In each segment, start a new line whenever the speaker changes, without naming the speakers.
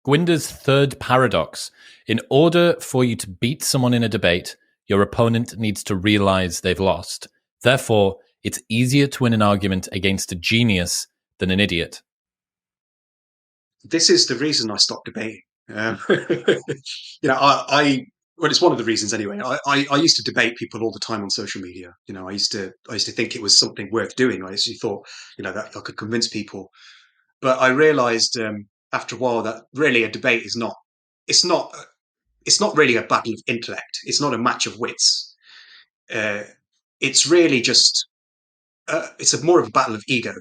Gwynder's third paradox. In order for you to beat someone in a debate, your opponent needs to realize they've lost. Therefore, it's easier to win an argument against a genius than an idiot.
This is the reason I stopped debating. Well, it's one of the reasons anyway. I used to debate people all the time on social media. I used to think it was something worth doing. I actually thought, that I could convince people. But I realized after a while that really a debate is not. It's not really a battle of intellect. It's not a match of wits. It's really just. It's more of a battle of ego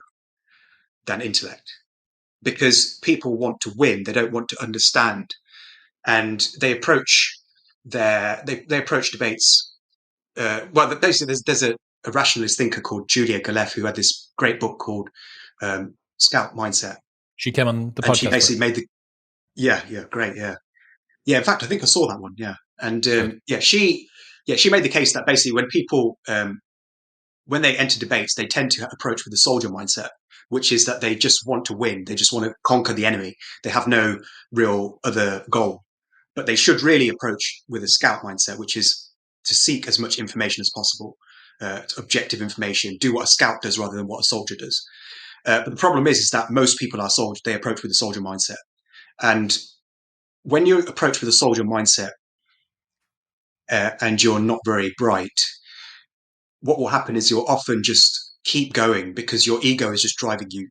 than intellect, because people want to win. They don't want to understand, and they approach they approach debates. Well, basically, there's a rationalist thinker called Julia Galef who had this great book called Scout Mindset.
She came on the podcast.
And she basically made great. In fact, I think I saw that one. Yeah, and she made the case that basically when people when they enter debates, they tend to approach with a soldier mindset, which is that they just want to win. They just want to conquer the enemy. They have no real other goal. But they should really approach with a scout mindset, which is to seek as much information as possible, objective information, do what a scout does rather than what a soldier does. But the problem is that most people are soldiers. They approach with a soldier mindset. And when you approach with a soldier mindset and you're not very bright, what will happen is you'll often just keep going because your ego is just driving you,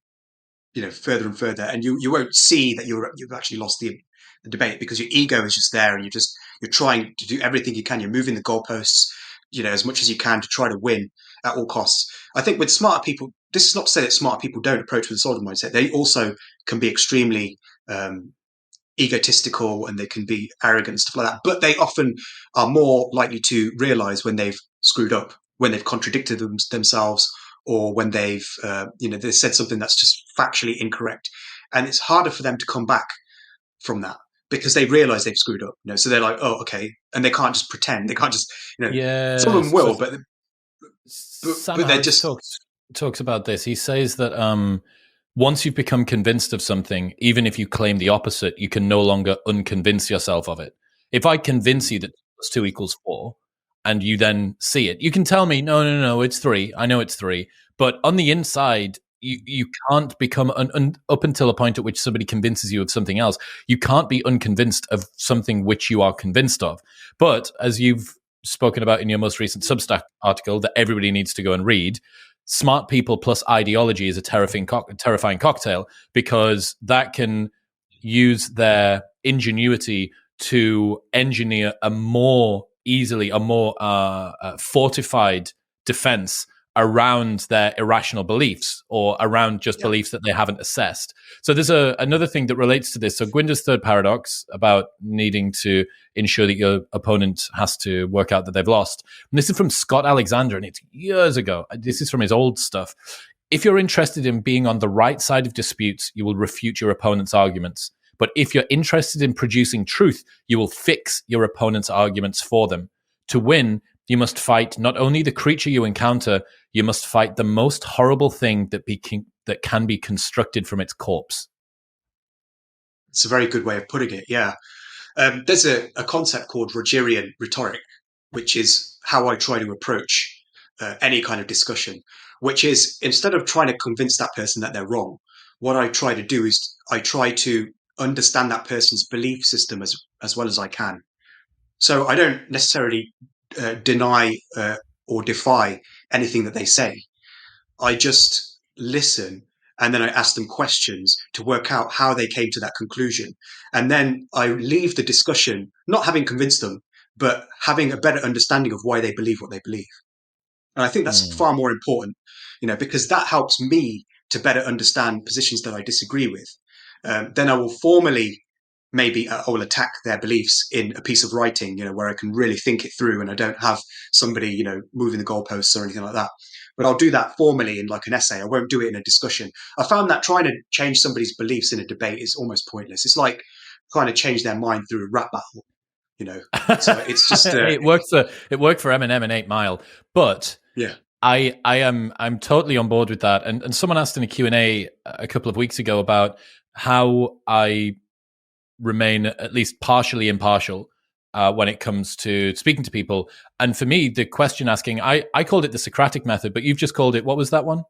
further and further. And you won't see that you've actually lost the debate because your ego is just there and you're trying to do everything you can. You're moving the goalposts, as much as you can to try to win at all costs. I think with smarter people, this is not to say that smart people don't approach with a soldier mindset. They also can be extremely egotistical and they can be arrogant and stuff like that. But they often are more likely to realize when they've screwed up, when they've contradicted themselves, or when they've they said something that's just factually incorrect. And it's harder for them to come back from that, because they realize they've screwed up, so they're like, oh, okay. And they can't just pretend. They can't just, some of them will, but they're just...
talks about this. He says that once you've become convinced of something, even if you claim the opposite, you can no longer unconvince yourself of it. If I convince you that 2 = 4, and you then see it, you can tell me, no, it's 3. I know it's 3. But on the inside, you can't become up until a point at which somebody convinces you of something else. You can't be unconvinced of something which you are convinced of. But as you've spoken about in your most recent Substack article that everybody needs to go and read, smart people plus ideology is a terrifying cocktail, because that can use their ingenuity to engineer a more fortified defense around their irrational beliefs or around just beliefs that they haven't assessed. So there's another thing that relates to this. So Gwynder's third paradox about needing to ensure that your opponent has to work out that they've lost. And this is from Scott Alexander, and it's years ago. This is from his old stuff. If you're interested in being on the right side of disputes, you will refute your opponent's arguments. But if you're interested in producing truth, you will fix your opponent's arguments for them. To win, you must fight not only the creature you encounter, you must fight the most horrible thing that can be constructed from its corpse.
It's a very good way of putting it, yeah. There's a concept called Rogerian rhetoric, which is how I try to approach any kind of discussion, which is, instead of trying to convince that person that they're wrong, what I try to do is I try to understand that person's belief system as well as I can. So I don't necessarily deny or defy anything that they say. I just listen, and then I ask them questions to work out how they came to that conclusion. And then I leave the discussion not having convinced them, but having a better understanding of why they believe what they believe. And I think that's far more important, because that helps me to better understand positions that I disagree with. Then I will formally, maybe I will attack their beliefs in a piece of writing, where I can really think it through and I don't have somebody, moving the goalposts or anything like that. But I'll do that formally in like an essay. I won't do it in a discussion. I found that trying to change somebody's beliefs in a debate is almost pointless. It's like trying to change their mind through a rap battle, So it's just
it worked for Eminem and 8 Mile, but
yeah.
I'm totally on board with that. And someone asked in a Q&A a couple of weeks ago about how I remain at least partially impartial when it comes to speaking to people. And for me, the question asking, I called it the Socratic method, but you've just called it, what was that one?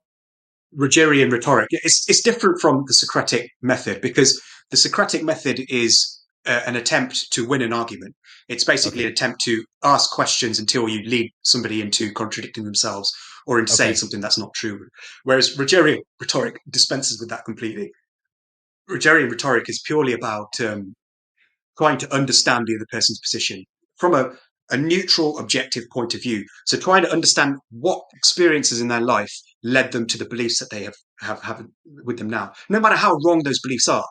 Rogerian rhetoric. It's different from the Socratic method because the Socratic method is an attempt to win an argument. It's basically an attempt to ask questions until you lead somebody into contradicting themselves or into saying something that's not true. Whereas Rogerian rhetoric dispenses with that completely. Rogerian rhetoric is purely about trying to understand the other person's position from a neutral, objective point of view. So trying to understand what experiences in their life led them to the beliefs that they have with them now, no matter how wrong those beliefs are.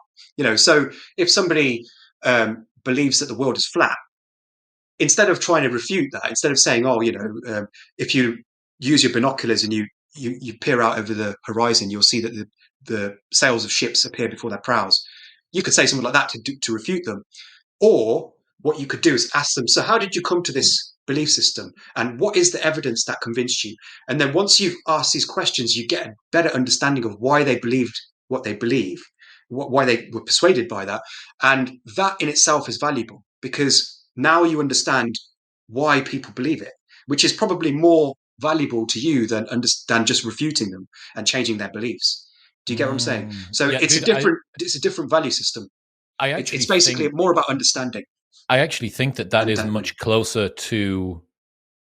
So if somebody believes that the world is flat, instead of trying to refute that, instead of saying, if you use your binoculars and you peer out over the horizon, you'll see that the sails of ships appear before their prows. You could say something like that to refute them. Or what you could do is ask them, so how did you come to this belief system? And what is the evidence that convinced you? And then once you've asked these questions, you get a better understanding of why they believed what they believe, why they were persuaded by that. And that in itself is valuable because now you understand why people believe it, which is probably more valuable to you than just refuting them and changing their beliefs. Do you get what I'm saying? So it's a different value system. It's basically more about understanding.
I actually think that is much closer to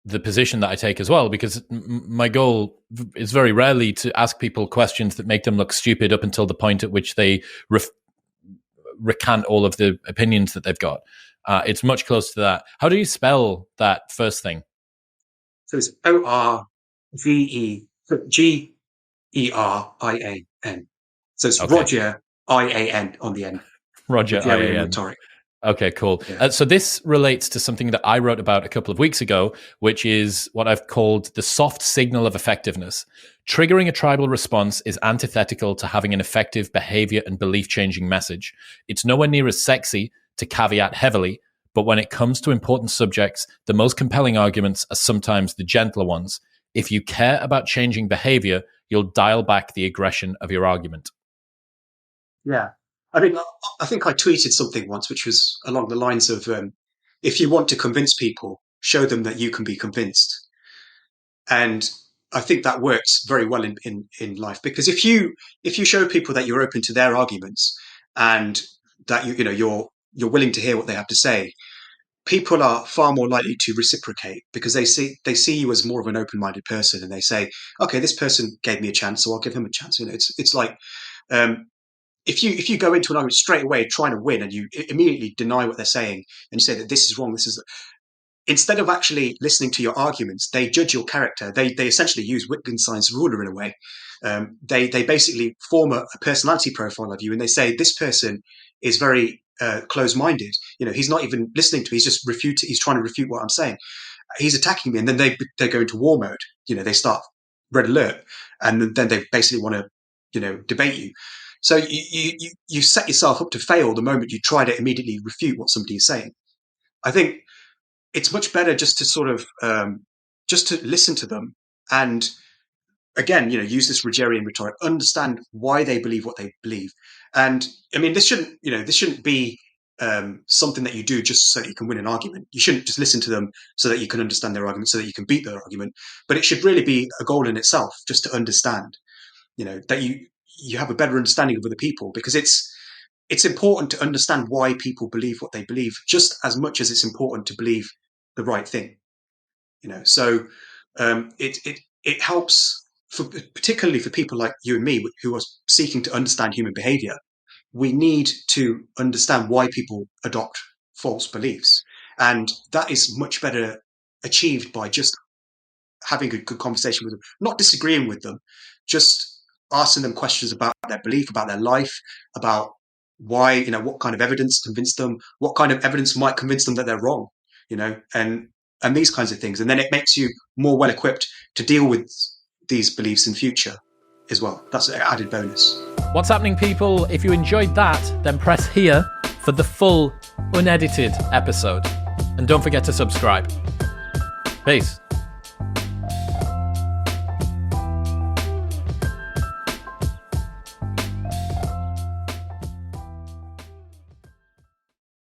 the position that I take as well, because my goal is very rarely to ask people questions that make them look stupid up until the point at which they recant all of the opinions that they've got. It's much closer to that. How do you spell that first thing?
So it's Orgerian. So it's Roger IAN on the end.
Roger IAN.
Rhetoric.
Okay, cool.
Yeah.
So this relates to something that I wrote about a couple of weeks ago, which is what I've called the soft signal of effectiveness. Triggering a tribal response is antithetical to having an effective behavior and belief-changing message. It's nowhere near as sexy to caveat heavily, but when it comes to important subjects, the most compelling arguments are sometimes the gentler ones. If you care about changing behavior, you'll dial back the aggression of your argument.
Yeah. I mean, I think I tweeted something once, which was along the lines of, if you want to convince people, show them that you can be convinced. And I think that works very well in life, because if you show people that you're open to their arguments and that you're willing to hear what they have to say, people are far more likely to reciprocate because they see you as more of an open-minded person, and they say, okay, this person gave me a chance, so I'll give him a chance. It's like, if you go into an argument straight away trying to win and you immediately deny what they're saying and you say that this is wrong, instead of actually listening to your arguments, they judge your character. They essentially use Wittgenstein's ruler in a way. They basically form a personality profile of you, and they say this person is very close-minded. He's not even listening to me. He's trying to refute what I'm saying. He's attacking me, and then they go into war mode. They start red alert, and then they basically want to debate you. So you set yourself up to fail the moment you try to immediately refute what somebody is saying. I think it's much better just to sort of just to listen to them and again, use this Rogerian rhetoric, understand why they believe what they believe. And I mean, this shouldn't be something that you do just so that you can win an argument. You shouldn't just listen to them so that you can understand their argument, so that you can beat their argument. But it should really be a goal in itself, just to understand, that you have a better understanding of other people, because it's important to understand why people believe what they believe, just as much as it's important to believe the right thing. So it helps, particularly for people like you and me who are seeking to understand human behavior. We need to understand why people adopt false beliefs, and that is much better achieved by just having a good conversation with them, not disagreeing with them, just asking them questions about their belief, about their life, about why, what kind of evidence convinced them, what kind of evidence might convince them that they're wrong, and these kinds of things. And then it makes you more well equipped to deal with these beliefs in future as well. That's an added bonus.
What's happening, people? If you enjoyed that, then press here for the full unedited episode. And don't forget to subscribe. Peace.